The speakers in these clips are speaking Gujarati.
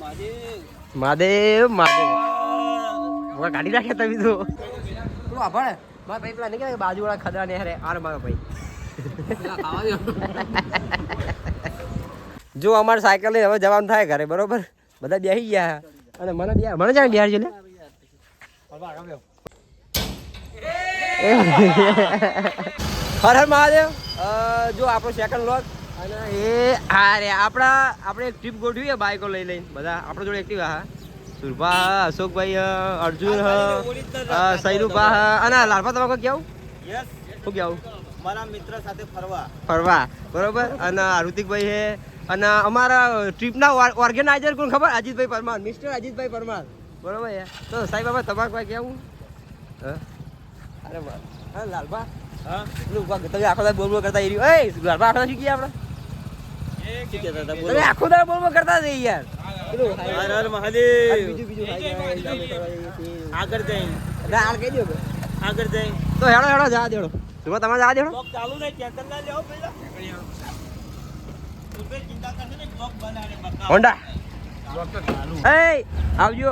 મહાદેવ મહાદેવ ગાડી રાખે તમે તો પેલું આભાર મારા ભાઈ પેલા નહીં કે બાજુવાળા ખદરા ને હારે આર મારો ભાઈ જો અમારે સાયકલ લઈને હવે જવાનું થાય ઘરે બરોબર બધા બેસી ગયા અને મને જાય બિહાર છે હર હર મહાદેવ જો આપણો સેકન્ડ વ્લોગ અને એ અરે આપણે એક ટ્રીપ ગોઠવીએ બાઈકો લઈ લઈને બધા આપણો જોડે એક્ટિવા હા સુરભા અશોકભાઈ અર્જુન સૈરુભા અને લાલભા તમારે કેવું શું કેવું મારા મિત્ર સાથે ફરવા બરોબર અને ઋતિકભાઈ હે અને અમારા ટ્રીપના ઓર્ગેનાઇઝર કોણ ખબર અજીતભાઈ પરમાર મિસ્ટર અજીતભાઈ પરમાર બરોબર છે તો સાહેબ બાબા તમારે કોઈ કેવું અરે હા લાલભા તમે આખો દાડ બોલ કરતા લાલભા આખો શું કીએ આપણે તમે આખો દાડ બોલ કરતા જઈએ યાર આગળ જઈ આગળ જઈ તો હેડો જા દેડો તમે તમારે જા દેડો ચાલુ નહીં ટેન્શન ના લેવો પેલા હોન્ડા એ આવજો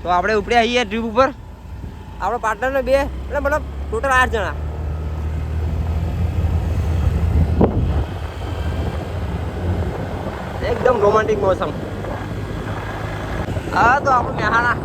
તો આપણે ઉપડ્યા આવીએ ટ્રીપ ઉપર આપણો પાર્ટનર ને 2 એટલે મતલબ ટોટલ 8 જણા એકદમ રોમાન્ટિક મોસમ હા તો આપણું મેહાણા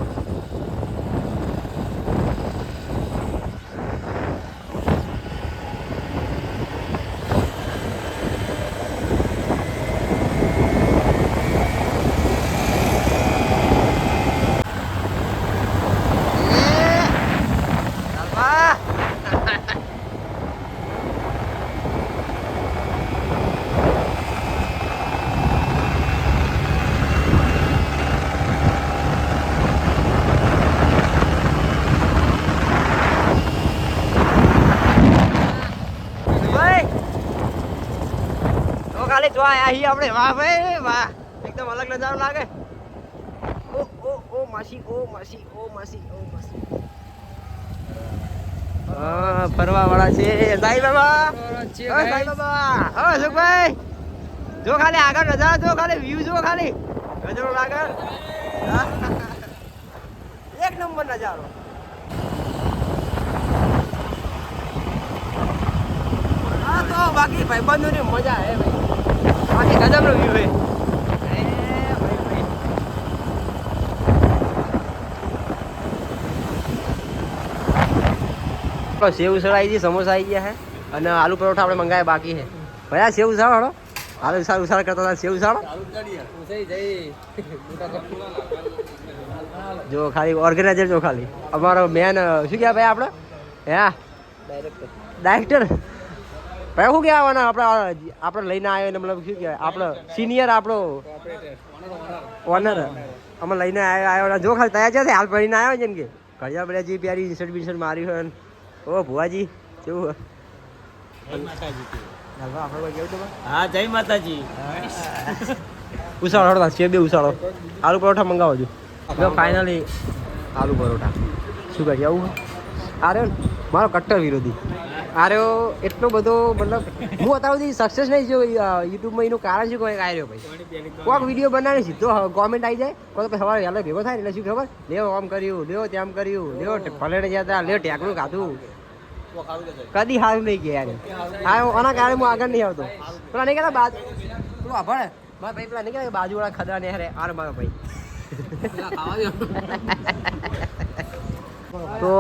જો આયા આપણે વાહ ભાઈ વાહ એકદમ અલગ નજારો લાગે ઓ માસી ફરવા વાળા છે સાઈ બાબા હા સુખભાઈ જો ખાલી આગળ નજારો જો ખાલી વ્યૂ જો ખાલી નજારો લાગે એક નંબર નજારો હા તો બાકી ભાઈબંધોની મજા હે ભાઈ બાકી ગજબનો વ્યૂ હે સેવ ઉસળ આવી ગઈ સમોસા આવી ગયા હે અને આલુ પરોઠા આપણે મંગાવ્યા બાકી હે ભયા સેવ ઉસાળો હળો આલુ ઉસાળ કરતા હતા સેવ ઉસાળો જો ખાલી ઓર્ગેનાઇઝર જો ખાલી અમારો મેન શું કહેવાય ભાઈ આપણે હા ડાયરેક્ટર ભાઈ શું કહેવાના આપણે લઈને આવ્યો ને મતલબ શું કહેવાય આપણો સિનિયર આપણો ઓનર અમે લઈને આવ્યો જો ખાલી તૈયાર છે હાલ ભરીને આવ્યો છે ને કે ઘડિયા બળિયા જે પ્યારી ઇન્સર્ટ બિન્સર્ટ મારી હોય ઓ ભુવાજી કેવું હા જય માતાજી ઉસાળો હળવા છે બે ઉસાળો આલુ પરોઠા મંગાવો છો ફાઇનલી આલુ પરોઠા શું કરીએ આવું આરે મારો કટ્ટર વિરોધી આર્યો એટલો બધો મતલબ હું અત્યાર સુધી સક્સેસ નહીં જો યુટ્યુબમાં એનું કારણ શું કોઈ આવ્યો ભાઈ કોઈક વિડીયો બનાવે સીધો કોમેન્ટ આવી જાય કોઈ પછી સવારે વહેલો ભેગો થાય એટલે શું ખબર લેવો આમ કર્યું લેવો તેમ કર્યું લેવો ફલેડે જતા લેવો ટેકડું ખાધું કદી સારું નહીં કે યાર આના કારણે હું આગળ નહીં આવતો પેલા નહીં કહેતા પેલું આભાર મારા ભાઈ પેલા નહીં કહેતા બાજુવાળા ખદરા ને હારે આર મારો ભાઈ તો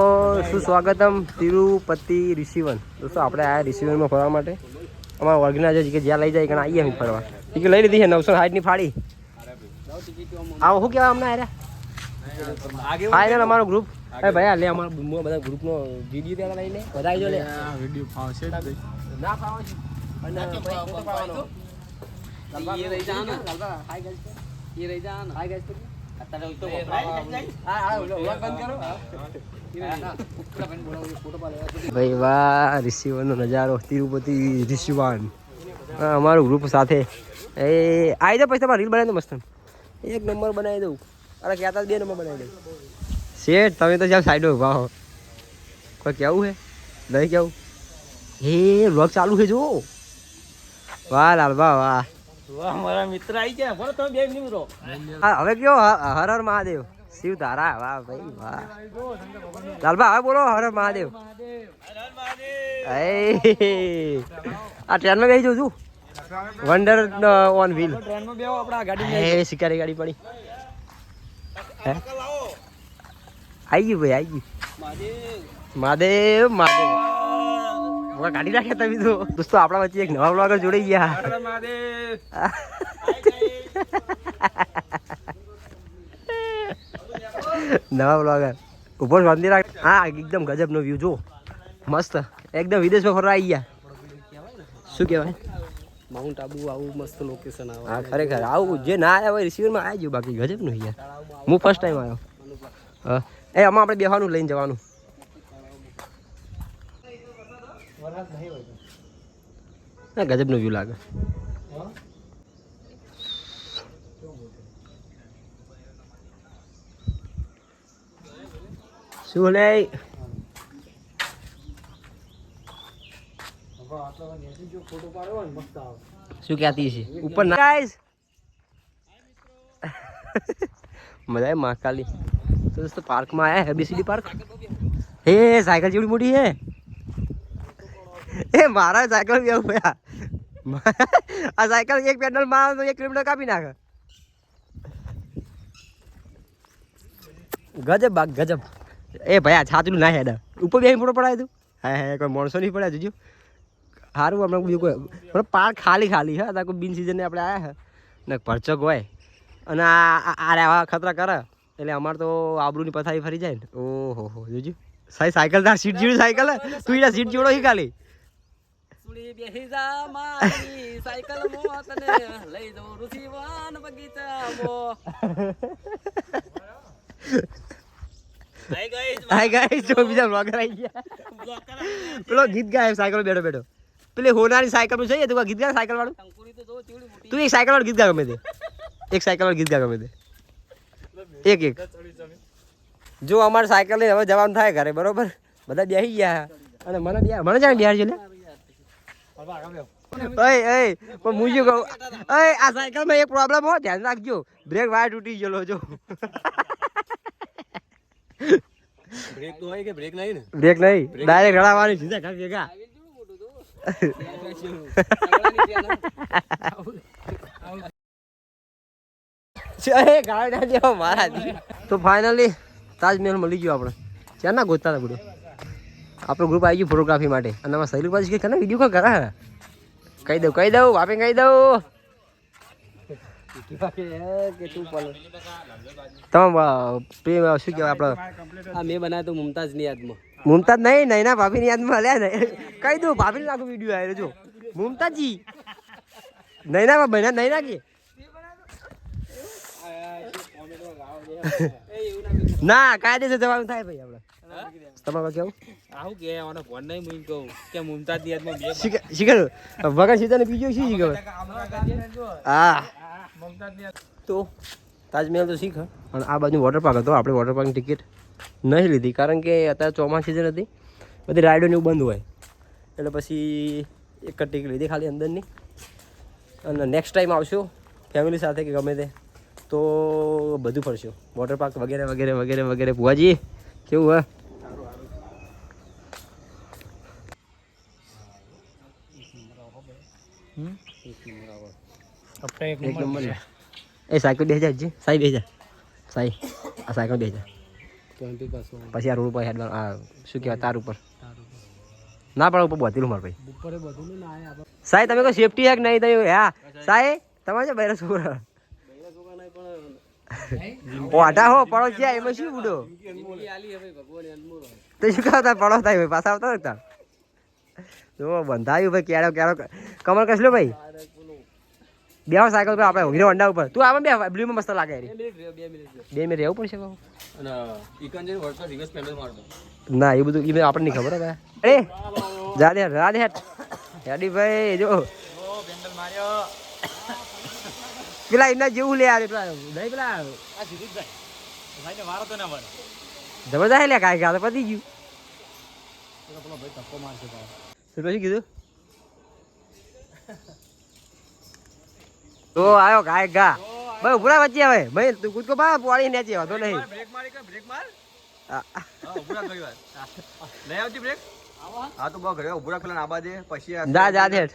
સુસ્વાગતમ તિરુપતિ ઋષિવન દોસ્તો આપણે આયા ઋષિવનમાં ફરવા માટે અમારા ઓર્ગેનાઇઝર કે જ્યાં લઈ જાય કે આવીએ અમે ફરવા ટિકિટ લઈ લીધી છે 960ની ફાડી આવો શું કહેવાય અમને આરે ફાઇનલ અમારો ગ્રુપ અરે ભાઈ લે અમારા બધા ગ્રુપનો વિડીયો ત્યાં લઈ લે બધા જો લે વિડીયો ફાવશે ના ફાવે અને ફોટો પાડવાનો એ રહી જા ને હાય ગાઈસ એ રહી જા ને હાય ગાઈસ અત્યારે તો ભાઈ વાહ રિસીવરનો નજારો તિરુપતિ રિસીવન અમારું ગ્રુપ સાથે એ આવી જાવ પછી તમારે રીલ બનાવી દો મસ્ત એક નંબર બનાવી દઉં અરે કહેતા 2 નંબર બનાવી દઉં શેઠ તમે તો જ્યાં સાઈડો ઉભા હો કોઈ કેવું હે નહીં કેવું હે વ્લોગ ચાલુ છે જો વાહ લાલ વાહ વાહ વાહ મારા મિત્ર આવી ગયા બોલો તમે બે નિમરો હા હવે કયો હર હર મહાદેવ શિવ તારા વાહ ભાઈ વાહ લાલબા હવે બોલો હર હર મહાદેવ આ ટ્રેનમાં બેસી જઉં છું વંડર ઓન વ્હીલ ટ્રેનમાં બેહો આપડા ગાડી હે શિકારી ગાડી પડી હે આવી ગયું ભાઈ આવી ગયું મહાદેવ મહાદેવ ગાડી રાખ્યા તમે તો દોસ્તો આપણા વચ્ચે એક નવા બ્લોગર જોડાઈ ગયા નવા બ્લોગર ઉપર શાંતિ રાખ હા એકદમ ગજબ નો વ્યૂ જો મસ્ત એકદમ વિદેશમાં ફરવા આવી ગયા શું કહેવાય માઉન્ટ આબુ આવું મસ્ત લોકેશન આવે હા ખરેખર આવું જે ના આવ્યા હોય રિસીવરમાં આવી ગયું બાકી ગજબ નું યાર હું ફર્સ્ટ ટાઈમ આવ્યો હા એ આમાં આપણે બેહવાનું લઈને જવાનું ના ગજબ નો વ્યૂ લાગે શું લે શું કહેતી છે ઉપર ના ગાઈસ મજા આવે મહાકાલી તો દોસ્તો પાર્કમાં આયા હે બીસીડી પાર્ક હે સાયકલ જેવડી મોટી હે એ મારા સાયકલ બી આવું ભયા આ સાયકલ એક પેડલ માં 1 કિલોમીટર કાપી નાખે ગજબ બાગ ગજબ એ ભયા છાતરું ના હેડા ઉપર બે ફોટો પડાય તું હા હા કોઈ માણસો નહીં પડ્યા જોજો સારું આપણે બીજું કોઈ મતલબ પાર્ક ખાલી ખાલી હે કોઈ બિન સિઝને આપણે આવ્યા હે ને ભરચક હોય અને આ આવા ખતરા કરે એટલે અમારે તો આબરૂની પથારી ફરી જાય ને ઓહો હો જોજો સાયકલ તાર સીટ જેવી સાયકલ હે તું એના સીટ જોડો હી ખાલી સુડી બેહી જા મારી સાયકલ મો તને લઈ દો ઋષિવાન બગીચામાં હાય ગાઈસ જો બીજા બ્લોગર આવી ગયા પેલો ગીત ગાય સાયકલ બેઠો બેઠો પેલી હોનાની સાયકલ માં છે તું ગીત ગા સાયકલ વાળું તું એક સાયકલ વાળું ગીત ગા ગમે તે એક સાયકલ વાળું ગીત ગા ગમે તે એક જો અમારે સાયકલ લઈને હવે જવાનું થાય ઘરે બરોબર બધા બેસી ગયા અને મને જાણે બિહાર છે ઓય પણ હું શું કહું ઓય આ સાયકલમાં એક પ્રોબ્લેમ હોય ધ્યાન રાખજો બ્રેક વાયર તૂટી ગયેલો જો બ્રેક તો હોય કે બ્રેક નહીં ને બ્રેક નહીં ડાયરેક્ટ રડાવવાની સીધા ઘર ભેગા તો ફાઇનલી તાજમહેલ મળી ગયો આપણે ક્યાં ના ગોતતા હતા બધું આપણું ગ્રુપ આવી ગયું ફોટોગ્રાફી માટે અને આમાં સહેલું પાછી કે વિડીયો કોલ કરા કહી દઉં વાપે કહી દઉં તમે શું કહેવાય આપણે મેં બનાવ્યો તો મુમતાઝની યાદમાં મુમતાજ નહીં નૈના ભાભીની યાદમાં હલ્યા ને કહી દઉં ભાભીને આખો વિડીયો આવ્યો જો મુમતાજી નૈના બન્યા નૈના કે ના કાયદેસર જવાનું થાય ભાઈ આપણે તમારે કેવું આવું કે આનો ફોન નહીં મુઈન કહું કે મુમતાઝની યાદમાં બે શીખર ભગવાન સીતાને બીજો શું શીખર હા તો તાજમહેલ તો શીખ પણ આ બાજુ વોટર પાર્ક હતો આપણે વોટર પાર્કની ટિકિટ નહીં લીધી કારણ કે અત્યારે ચોમાસા સિઝન હતી બધી રાઇડોને એવું બંધ હોય એટલે પછી એક જ ટિકિટ લીધી ખાલી અંદરની અને નેક્સ્ટ ટાઈમ આવશું ફેમિલી સાથે કે ગમે તે તો બધું ફરશું વોટર પાર્ક વગેરે વગેરે વગેરે વગેરે ભુવાજી કેવું હે એક નંબર એ સાયકલ 2000 જી સાઈ 2000 સાઈ આ સાયકલ 2000 પછી આ રોડ ઉપર હેડ આ શું કહેવાય તાર ઉપર ના પણ ઉપર બોતેલું માર ભાઈ ઉપર બધું ના આયા સાઈ તમે કોઈ સેફટી હેક નહીં તમે હા સાઈ તમારે છે બૈરા છોકરા ઓઢા હો પડો છે એમાં શું બુડો તો શું કહતા પડો થાય ભાઈ પાછા આવતા હતા જો બંધાયું ભાઈ ક્યારો ક્યારો કમર કસલો ભાઈ બે સાયકલ પર આપણે હીરો હોન્ડા ઉપર તું આમાં બે બ્લુમાં મસ્ત લાગે રે 2 મિનિટ રહેવું પડશે બાબુ અને ઈકન જે વર્ષો રિવર્સ પેડલ મારતો ના એ બધું એ આપણને નહીં ખબર હવે અરે જા દે હેડી ભાઈ જો પેન્ડલ માર્યો પેલા એના જેવું લે યાર પેલા નહીં પેલા આ સીધું જ જાય ભાઈને મારો તો ના મારે જબરદસ્ત લે કાંઈ કાં પતી ગયું પેલો ભાઈ ધક્કો મારશે તારે શું કીધું તો આયો ગાય ગા ભાઈ ઉભરા વચ્ચે હવે ભાઈ તું કૂદકો પા પોળી નેચે વાતો નહીં બ્રેક મારી કે બ્રેક માર આ, હા ઉભરા કરી વાર લઈ આવતી બ્રેક હા તો બહુ ઘરે ઉભરા પેલા આબા દે પછી જા જા દે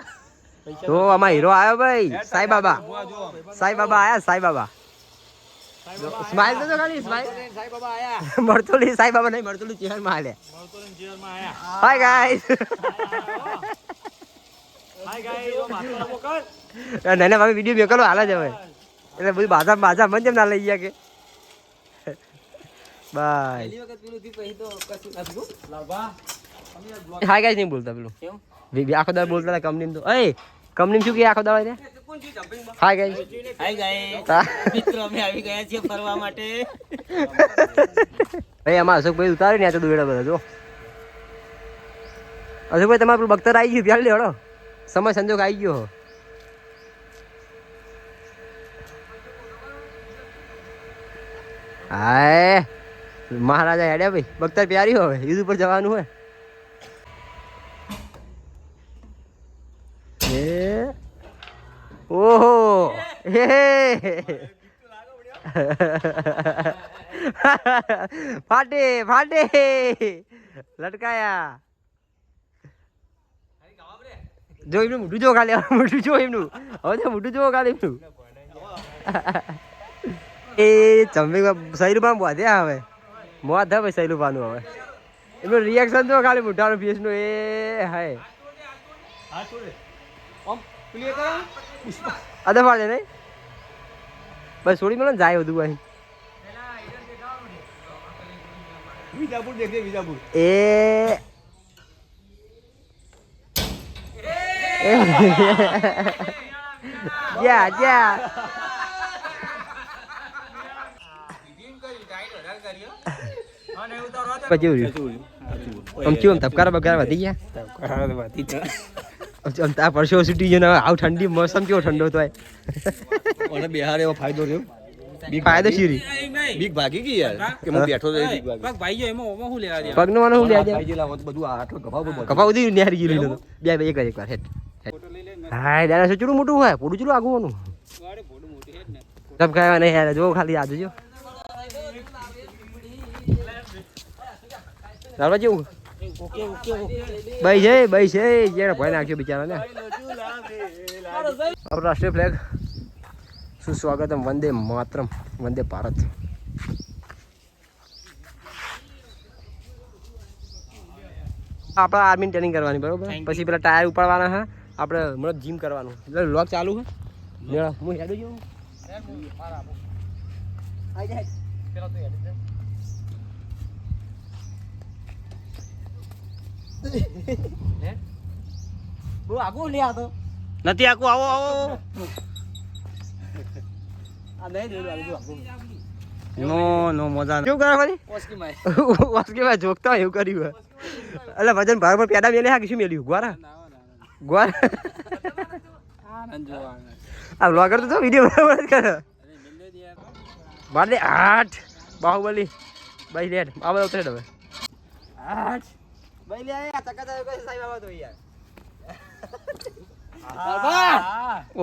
તો આમાં હીરો આવ્યો ભાઈ સાઈ બાબા સાઈ બાબા આયા સાઈ બાબા સ્માઈલ તો ખાલી સ્માઈલ સાહેબ બાબા આયા મળતુલી સાઈ બાબા નહીં મળતુલી ચેહર માં હાલે મોરતોલન જીવન માં આયા હાય ગાઈસ હાય ગાઈસ ઓ માસ્ટર મોકલ નાના ભાભી વિડીયો મેકલો હાલે જ હવે એટલે બધું બાજા મન જેમ ના લઈ ગયા કે બાય પહેલી વખત પેલું થી પછી તો કશું ના થયું. લાભા હાય ગાઈસ નહીં બોલતા પેલું કેમ? આખો દાડ બોલતા હતા કંપની તો એ કંપની શું કે આખો દાડ રે હાય ગાઈસ હાય ગાઈસ મિત્રો અમે આવી ગયા છીએ ફરવા માટે. ભાઈ આમાં અશોકભાઈ ઉતારે ને આ તો દોડા બધા જો અશોકભાઈ તમારું પેલું બખ્તર આવી ગયું પ્યાર લે હળો સમય સંજોગ આવી ગયો હાય મહારાજા હેડ્યા ભાઈ બખ્તર પ્યારી હવે યુદ્ધ ઉપર જવાનું હોય એ ઓહો હે ફાટે ફાટે લટકાયા જો એમનું મોઢું જો ખાલી મોઢું જો એમનું હવે તો મોઢું જો ખાલી એમનું એ ચંબી સૈલુભાન બોધ્યા હવે મોત થાય ભાઈ સૈલુભાનું હવે એમનું રિએક્શન જો ખાલી મોઢાનું ફેસનું એ હાય હા છોડે ઓમ ક્લિયર કરો અદા પાડે નહીં બસ છોડી મળે ને જાય બધું ભાઈ વિજાપુર દેખે વિજાપુર એ જા જા પછી આમ ચેવું આમ ધબકારા બકારા વધી ગયા આમ તા પરસો છૂટી ગયો ને હવે આવ ઠંડી મોસમ કેવો ઠંડો તો ઓને બિહાર એવો ફાયદો થયો ફાયદો શીરી બીક ભાગી ગઈ યાર કે હું બેઠો તો બીક ભાગી ભાઈ એમાં શું લેવા દે? પગનો મને હું લે ભાઈ જેલા હોત બધું આઠો ગભાવ બધું કપા ઉધી નિહારી ગયું લીધું બે બે એક વાર હેઠ હા દાદા શું ચૂડું મોટું હોય પોડું ચૂડું આગુવાનું ધબકાયા નહીં યાર જો ખાલી આજુ જો ચાલવા જેવું ઓકે ઓકે ઓકે ભાઈ છે જેને ભય નાખ્યો બિચારાને આપણો રાષ્ટ્રીય ફ્લેગ સુસ્વાગતમ વંદે માતરમ વંદે ભારત આપણે આર્મી ટ્રેનિંગ કરવાની બરોબર પછી પેલા ટાયર ઉપાડવાના હા આપણે મતલબ જીમ કરવાનું એટલે લોક ચાલુ હે મેળા હું હેડું છું બહુ આગું લે આ તો નથી આખું આવો આવો આ નહીં જોયું આગું આગું નો મજા કેવું કરે ભાઈ ઓસ્કી માય વાસ્કે ભાઈ જોગતા હોય એવું કર્યું હે એટલે વજન ભાર પર પેડા મેલે હા કે શું મેલ્યું ગ્વારા ગ્વારા આનંદ જોવાના આ વ્લોગર તો વિડિયો બરાબર જ કરે બાર દે 8 બાહુબલી ભાઈ લેટ આ બધો ઉતરે હવે 8 ભાઈ લે આ ચકા કોઈ સાઈ બાબા તો યાર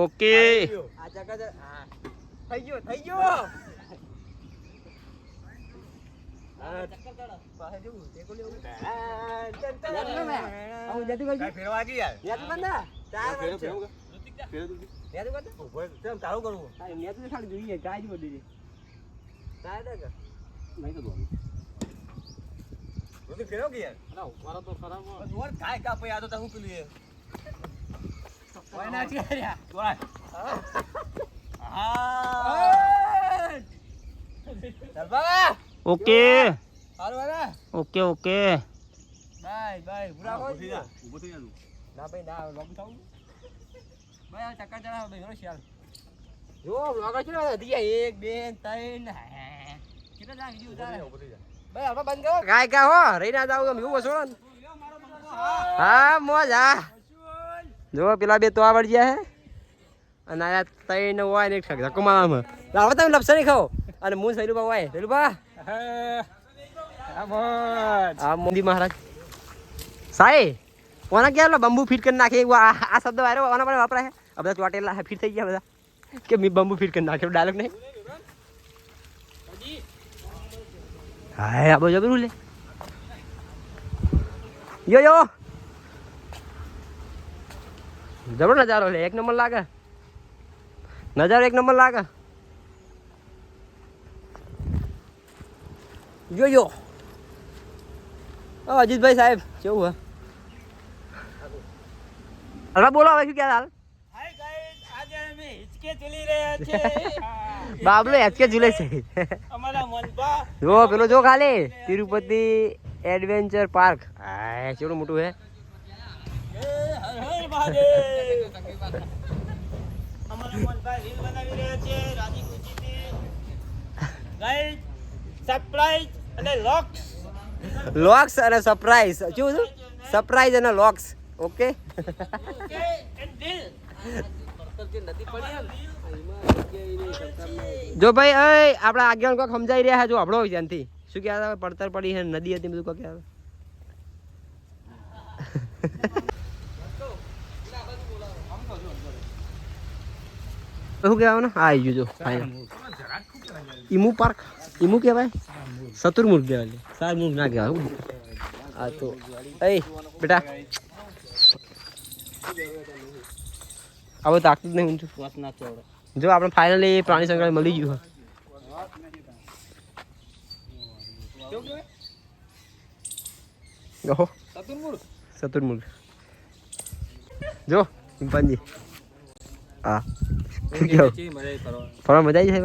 ઓકે આ ચકા થઈ ગયો થઈ ગયો ફેરવા ગઈ યાર ચાલુ કરવું ખાલી જોઈએ ગાય જ બધી ફેરવ ગઈ યાર મારો તો ખરાબ જોર કાય કા પે આ તો હું પેલું કોઈ ના છે યાર જોર ચાલ બાબા ઓકે હાલો વાલા ઓકે ઓકે બાય બાય પૂરા ઊભો થઈ જા ઊભો થઈ જા તું ના ભાઈ ના લોગ થાઉં ભાઈ આ ચક્કર ચડાવ ભાઈ રો શાલ જો વ્લોગર છે ને દિયા 1 2 3 કેટલા જાગ જી ઉતારે ઊભો થઈ જા ભાઈ હવે બંધ કરો ગાય કા હો રહી ના જાવ ગમ એવું વસોણ હા મોજ હા જો પેલા બે તો આવડ ગયા હે અને આ તૈન હોય ને એક ધક્કો મારવામાં લાવો તમે લપસે નહીં ખાઓ અને હું સૈલુબા હોય સૈલુબા આ મોદી મહારાજ સાઈ કોના ક્યાં બંબુ ફિટ કરી નાખે આ શબ્દ વાયરો આના પર વાપરાય આ બધા ચોટેલા ફિટ થઈ ગયા બધા કે મેં બંબુ ફિટ કરી નાખ્યો ડાયલોગ નહીં હા આ બધું જબરું લે યો જબરો નજારો લે એક નંબર લાગે નજારો એક નંબર લાગે યો અજીતભાઈ સાહેબ કેવું હે હલવા બોલો હવે શું ક્યાં હાલ આજે અમે હિચકે ચલી રહ્યા છે બાબલો હેચકે ઝૂલે છે અમારા મનપા જો પેલો જો ખાલી તિરુપતિ એડવેન્ચર પાર્ક હા કેવડું મોટું હે હર હર મહાદેવ અમારા મનપા રીલ બનાવી રહ્યા છે રાજી ખુશીથી ગાઈસ સરપ્રાઈઝ અને લોક્સ લોક્સ અને સરપ્રાઈઝ શું છે સરપ્રાઈઝ અને લોક્સ ઓકે ઓકે એન્ડ દિલ જો ભાઈ એ આપણા આગળ કોક સમજાઈ રહ્યા છે જો આપણો હોય ત્યાંથી શું કહેતા પડતર પડી છે નદી હતી બધું કોક કહેતા શું કહેવાનું હા આવી ગયું જો ઈમુ પાર્ક ઈમુ કહેવાય સતુરમુર્ગ કહેવાય સારમુર્ગ ના કહેવાય હા તો એ બેટા હવે તાકતું જ નહીં ઊંચું જો આપણે ફાઇનલી પ્રાણી સંગ્રહાલય મળી ગયું ઓહો સતુરમુર્ગ જો ચિંપાંજી હા શું કહેવું ફરવા મજા આવી છે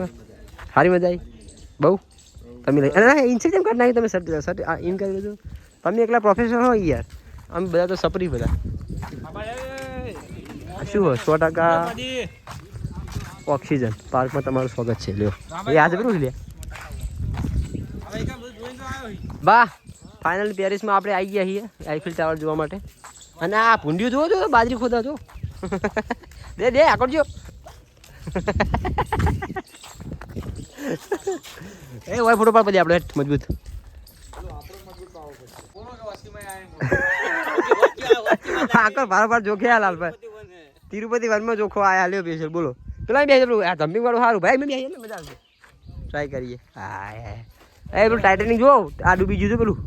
સારી મજા આવી બહુ તમે લઈ અને ઇન્સેટ એમ કાઢ નાખી તમે સર્ટ એમ કરી દીધું તમે એકલા પ્રોફેશનલ હોય યાર અમે બધા તો સપરી બધા શું હોય 100% ઓક્સિજન પાર્કમાં તમારું સ્વાગત છે લ્યો એ આજે બરું લે બા ફાઇનલ પેરિસમાં આપણે આવી ગયા છીએ આઈફિલ ટાવર જોવા માટે અને આ ભૂંડિયું જોવો છો બાજરી ખોદા છો દે આકડજો એ હોય ફોટો પાડ પછી આપણે મજબૂત આકર ભાર જોખે લાલભાઈ તિરુપતિ વનમાં જોખો આયા લ્યો પેશલ બોલો પેલા બે આ જમ્પિંગ વાળું સારું ભાઈ મેં બે મજા આવશે ટ્રાય કરીએ હા એ પેલું ટાઇટેનિક જો આ ડૂબી ગયું પેલું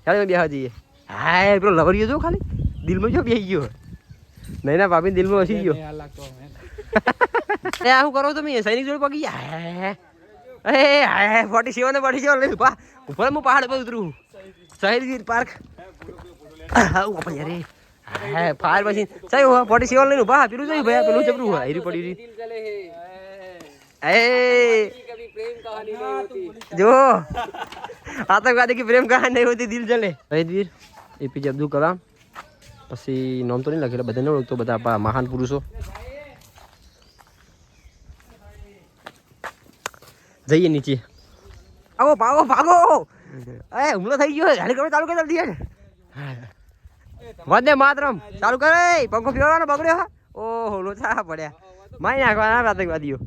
ચાલો બેસવા જઈએ હા પેલો લવરિયો જો ખાલી દિલમાં જો બેસી ગયો નહીં ના ભાભી દિલમાં હસી ગયો શું કરો તમે સૈનિક જોડે પગી હા 47 પડી ગયો લઈ ઉપર હું પહાડ પર ઉતરું શહીદ પાર્ક ઉપર યાર હા ફાયર પછી સહી 47 લઈને ઉભા પેલું જોયું ભાઈ પેલું જબરું હોય હીરી પડી એ જો આતંકવાદી की प्रेम कहानी नहीं होती दिल जले શહીદવીર એપીજે અબ્દુલ કલામ પછી નામ તો નહીં લખેલા બધા ન ઓળખતો બધા મહાન પુરુષો જઈએ નીચે ભાગો એ હુમલો થઈ ગયો હેલિકોપ્ટર ચાલુ કરી જલ્દી વંદે માતરમ ચાલુ કરે પંખો ફેરવાનો બગડ્યો ઓહો લોચા પડ્યા મારી નાખવાના આતંકવાદીઓ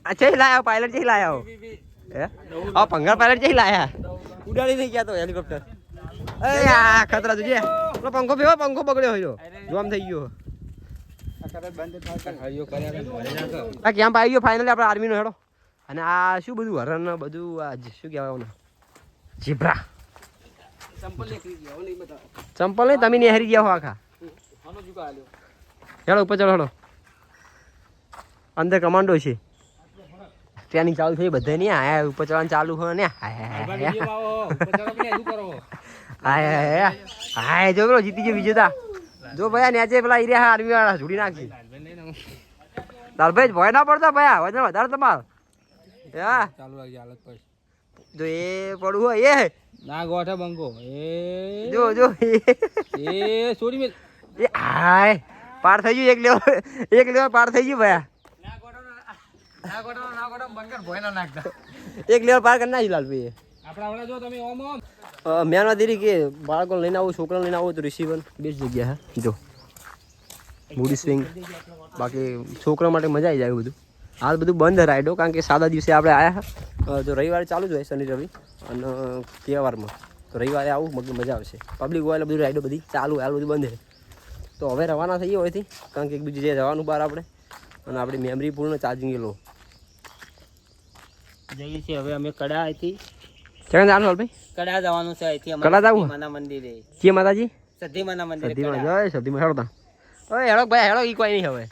અચ્છા લાયા પાયલટ છે લાયા હે ભંગાર પાયલટ છે લાયા ઉડાડી નહીં ગયા તો હેલિકોપ્ટર એ આ ખતરા જોજે પેલો પંખો બગડ્યો હોય જો આમ થઈ ગયો આ કેમ્પ આવી ગયો ફાઇનલી આપણે આર્મીનો હેડો અને આ શું બધું હરણ બધું આ શું કહેવાય ઝીબ્રા ચંપલ નહીં તમે નેહરી ગયા હો આખા હેડો ઉપર ચડો હેડો અંદર કમાન્ડો છે ટ્રેનિંગ ચાલુ થઈ બધે નહીં આયા ઉપર ચડવાનું ચાલુ હોય ને હા જો પેલો જીતી ગયો વિજેતા જો ભાઈ નેચે પેલા ઈરિયા આર્મી વાળા છોડી નાખી દાલભાઈ ભય ના પડતો ભાઈ વજન વધારે તમારે ચાલુ રાખી હાલત પર જો એ પડું હોય એ ના ગોઠે બંકો એ જો એ છોડી મેલ એ હાય પાર થઈ ગયું એક લેવલ પાર થઈ ગયું ભાઈ એક લેવલ પાર કરી નાખી લાલભાઈ આપણા વાળા જો તમે ઓમ મેનવાદીરી કે બાળકો લઈને આવું છોકરાને લઈને આવું તો રિસીવર બેસ્ટ જગ્યા હે જો મૂડી સ્વિંગ બાકી છોકરા માટે મજા આવી જાય બધું હાલ બધું બંધ રાઈડો કારણ કે સાદા દિવસે આપણે આવ્યા જો રવિવારે ચાલુ જ હોય શનિ રવિ અને તહેવારમાં તો રવિવારે આવું મજા આવશે પબ્લિક હોય એટલે બધું રાઈડો બધી ચાલુ હાલ બધું બંધ છે તો હવે રવાના થઈએ હોયથી કારણ કે એક બીજી જગ્યાએ જવાનું બહાર આપણે અને આપણી મેમરી પૂર્ણ ચાર્જિંગ લો જઈએ છીએ હવે અમે કડા અહીંથી ક્યાં જવાનું ભાઈ કડા જવાનું છે અહીંથી કડા જવું? માના મંદિરે કે માતાજી સધી માના મંદિરે સદીમાં કડા. જય સદીમાં હેડો તા ઓય હેડો ભાઈ હેડો ઈ કોઈ નહીં હવે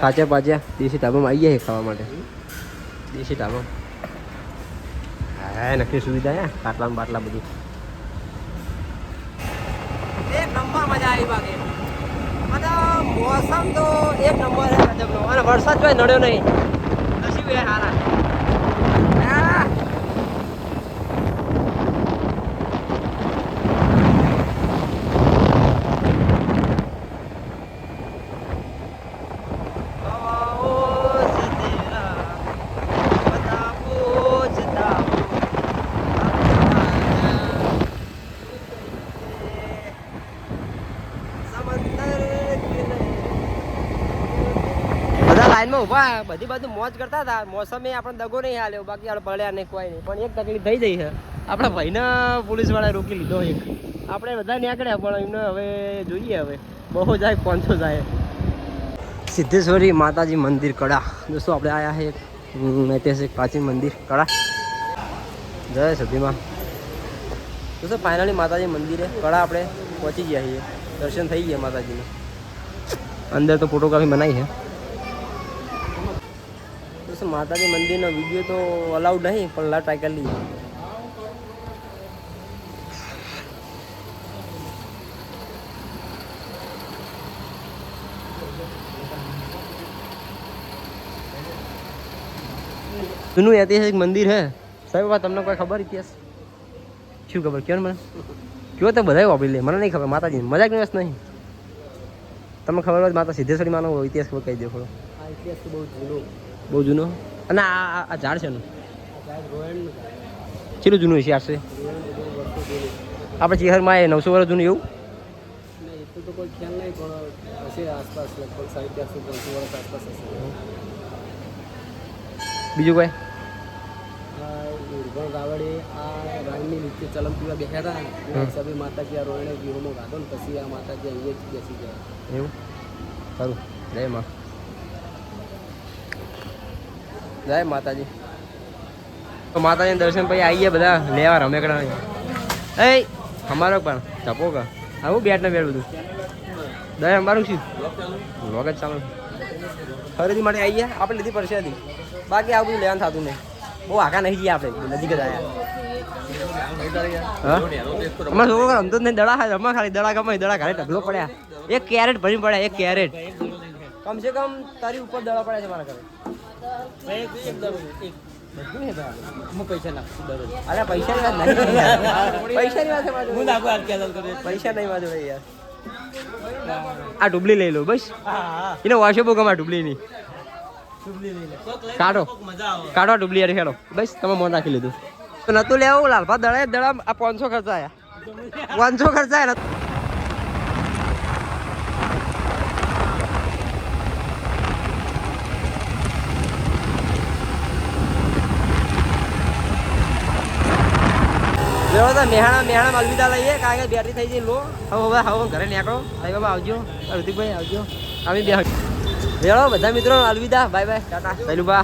ખાચા પાચા દેશી ઢાબામાં આવી ગયા છે ખાવા માટે દેશી ઢાબા હા નક્કી સુવિધા હે કાટલા બાટલા બધું એક નંબર મજા આવી બાકી મતલબ મોસમ તો એક નંબર હે ગજબનો અને વરસાદ કોઈ નડ્યો નહીં નસીબ હે હારા બધા લાઈનમાં ઊભા બધી બાજુ મોજ કરતા હતા મોસમે આપણે દગો નહીં હાલ્યો બાકી આપણે પડ્યા નહીં કોઈ નહીં પણ એક તકલીફ થઈ જઈ છે આપણા ભાઈને પોલીસવાળાએ રોકી લીધો એક આપણે બધા નીકળ્યા પણ એમને હવે જોઈએ હવે બહુ જાય 500 જાય સિદ્ધેશ્વરી માતાજી મંદિર કડા દોસ્તો આપણે આવ્યા છે એક ઐતિહાસિક પ્રાચીન મંદિર કડા જય સતીમાં દોસ્તો ફાઇનલી માતાજી મંદિરે કડા આપણે પહોંચી ગયા છીએ દર્શન થઈ ગયા માતાજીને અંદર તો ફોટોગ્રાફી બનાવી છે દોસ્તો માતાજી મંદિરનો વિડીયો તો અલાઉડ નહીં પણ લા ટ્રાય કરી લઈએ જૂનું ઐતિહાસિક મંદિર હે સાહેબ તમને કોઈ ખબર ઇતિહાસ શું ખબર કયો ને મને કયો તો બધા વાપરી લે મને નહીં ખબર માતાજી મજાક ની વસ્ત નહીં તમને ખબર હોય માતા સિદ્ધેશ્વરી માનો ઇતિહાસ કહી દો થોડો આ ઇતિહાસ તો બહુ જૂનો અને આ ઝાડ છે ને કેટલું જૂનું છે આશરે આપણે ચેહરમાં 900 વર્ષ જૂનું એવું એટલું તો કોઈ ખ્યાલ નહીં પણ હશે આસપાસ લગભગ 450 વર્ષ આસપાસ હશે બીજું કોઈ ઉર્ગણ ગાવડે આ રાણની નીચે ચલમ પીવા બેઠા હતા ને એના હિસાબે માતાજી આ રોયણે ગીહોમાં ગાધો ને પછી આ માતાજી અહીંયા જ બેસી ગયા એવું સારું જય માં જય માતાજી તો માતાજીના દર્શન પછી આવીએ બધા લેવા રમેકડા એ અમારો પણ ચપો કા આવું બેટ ને બેટ બધું દય અમારું શું લોગ જ ચાલુ ખરીદી માટે આવી ગયા આપણે લીધી પડશે હતી બાકી આવું બધું લેવાનું થતું નહીં બહુ આખા નહીં ગયા આપણે નજીક જ આવ્યા અમારા છોકરો રમતો જ નહીં દડા ખાય રમવા ખાલી દડા ગમે દડા ખાલી ઢગલો પડ્યા એક કેરેટ ભરી પડ્યા એક કેરેટ કમસે કમ તારી ઉપર દડા પડ્યા છે મારા ઘરે પૈસા નાખું અરે પૈસાની વાત નહીં પૈસાની વાત પૈસા નહીં વાંધો યાર આ ડુબલી લઈ લો બસ એને વાશો બહુ ગમે ડુબલીની કાઢો કાઢો ડુબલી યાર ખેડો બસ તમે મોન રાખી લીધું તો નતું લેવું લાલભા દડા દડા આ 500 ખર્ચાયા 500 ખર્ચાયા મેહાણા અલવિદા લઈએ કારણ કે બેટરી થઈ જઈ લો હવે ઘરે નીકળો ભાઈ બાબા આવજો ઋતિકભાઈ આવજો અમે બે રેડો બધા મિત્રો અલવિદા બાય બાય ટાટા સૈલુબા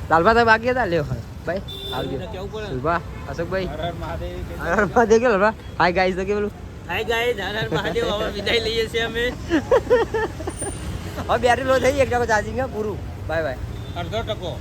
લાલભા તો બાકી હતા લ્યો ભાઈ આવજો સુભા અશોકભાઈ મહાદેવ કે લાલભા હાય ગાઈસ તો કે બોલું હાય ગાઈસ મહાદેવ હવે વિદાય લઈએ છીએ અમે હવે બેટરી લો થઈ એક ટકો ચાર્જિંગ પૂરું બાય બાય 1/2 ટકો